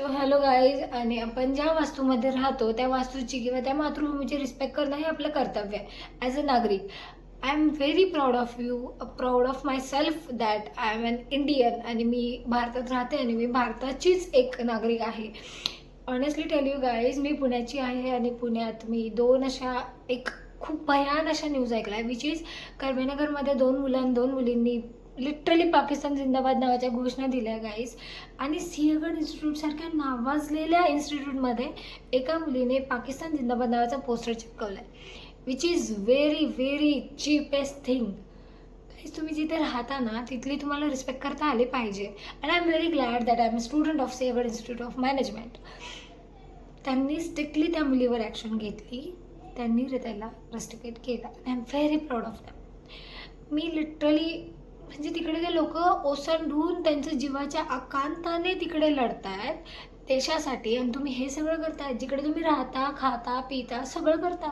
So hello guys, आणि आपण ज्या वास्तूमध्ये राहतो त्या वास्तूची किंवा त्या मातृभूमीची रिस्पेक्ट करणं हे आपलं कर्तव्य आहे ॲज अ नागरिक. I am very proud of you, proud of myself that I am an Indian. आणि मी भारतात राहते आणि मी भारताचीच एक नागरिक आहे. ऑनेस्टली टेल यू गाईज, मी पुण्याची आहे आणि पुण्यात मी दोन अशा एक खूप भयान अशा न्यूज ऐकल्या, विच इज कर्वेनगरमध्ये दोन मुलींनी लिटरली पाकिस्तान जिंदाबाद नावाच्या घोषणा दिल्या गाईज. आणि सिंहगड इन्स्टिट्यूटसारख्या नावाजलेल्या इन्स्टिट्यूटमध्ये एका मुलीने पाकिस्तान जिंदाबाद नावाचा पोस्टर चिपकवला आहे, which is very very cheapest thing. Guys, तुम्ही जिथे राहता ना तिथली तुम्हाला रिस्पेक्ट करता आले पाहिजे. And I am very glad that I am student of Sinhgad institute of management. त्यांनी स्ट्रिक्टली त्या मुलीवर ॲक्शन घेतली, त्यांनी त्याला रस्टिकेट केला. I am very proud of them. मी लिटरली म्हणजे तिकडे ते लोक ओसंडून त्यांच्या जीवाच्या आकांताने तिकडे लढतायत देशासाठी, आणि तुम्ही हे सगळं करताय जिकडे तुम्ही राहता, खाता, पिता, सगळं करता.